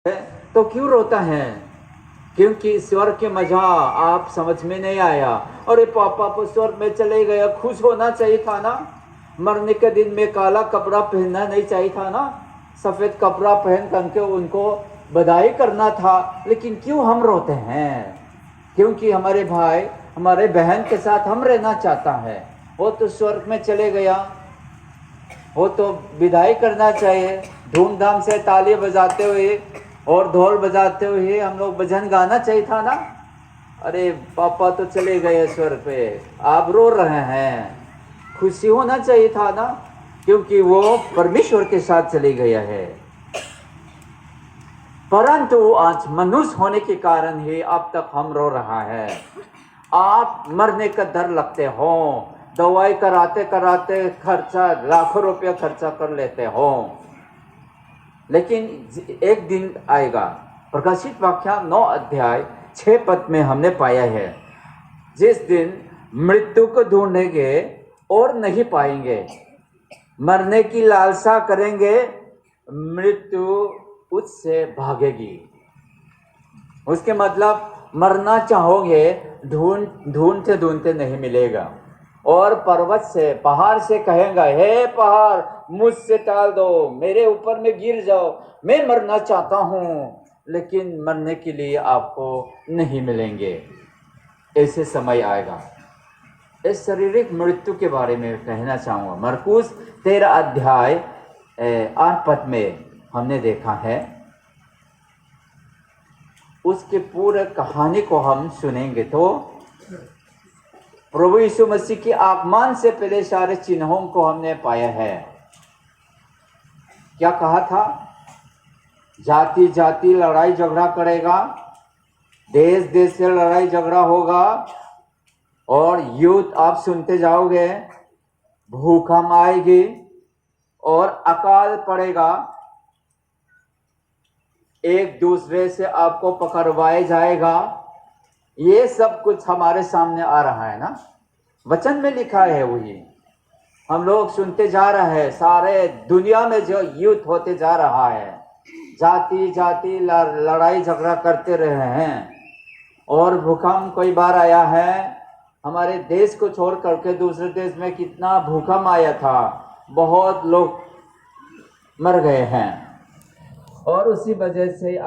है तो क्यों रोता है? क्योंकि स्वर्ग के मजा आप समझ में नहीं आया। अरे पापा तो स्वर्ग में चले गया, खुश होना चाहिए था ना। मरने के दिन में काला कपड़ा पहनना नहीं चाहिए था ना, सफेद कपड़ा पहन करके उनको बधाई करना था। लेकिन क्यों हम रोते हैं? क्योंकि हमारे भाई हमारे बहन के साथ हम रहना चाहता है। वो तो स्वर्ग में चले गया, वो तो विदाई करना चाहिए। धूमधाम से ताली बजाते हुए और ढोल बजाते हुए हम लोग भजन गाना चाहिए था ना। अरे पापा तो चले गए स्वर्ग पे, आप रो रहे हैं। खुशी होना चाहिए था ना, क्योंकि वो परमेश्वर के साथ चले गया है। परंतु आज मनुष्य होने के कारण ही अब तक हम रो रहा है। आप मरने का डर लगते हो, दवाई कराते कराते खर्चा लाखों रुपया खर्चा कर लेते हो। लेकिन एक दिन आएगा, प्रकाशित वाक्य 9 अध्याय 6 पद में हमने पाया है, जिस दिन मृत्यु को ढूंढेंगे और नहीं पाएंगे, मरने की लालसा करेंगे, मृत्यु उससे भागेगी। उसके मतलब मरना चाहोगे, ढूंढते ढूंढते नहीं मिलेगा। और पर्वत से पहाड़ से कहेगा, हे पहाड़ मुझसे टाल दो, मेरे ऊपर में गिर जाओ, मैं मरना चाहता हूँ। लेकिन मरने के लिए आपको नहीं मिलेंगे। ऐसे समय आएगा। इस शारीरिक मृत्यु के बारे में कहना चाहूँगा। मरकुस 13 अध्याय 8 पद में हमने देखा है। उसके पूरे कहानी को हम सुनेंगे तो प्रभु यीशु मसीह के आगमन से पहले सारे चिन्हों को हमने पाया है। क्या कहा था? जाति जाति लड़ाई झगड़ा करेगा, देश देश से लड़ाई झगड़ा होगा, और युद्ध आप सुनते जाओगे, भूकंप आएगी और अकाल पड़ेगा, एक दूसरे से आपको पकड़वाया जाएगा। ये सब कुछ हमारे सामने आ रहा है ना, वचन में लिखा है। वही हम लोग सुनते जा रहे हैं। सारे दुनिया में जो युद्ध होते जा रहा है, जाति जाति लड़ाई झगड़ा करते रहे हैं। और भूकंप कई बार आया है, हमारे देश को छोड़ करके दूसरे देश में कितना भूकंप आया था, बहुत लोग मर गए हैं। और उसी वजह से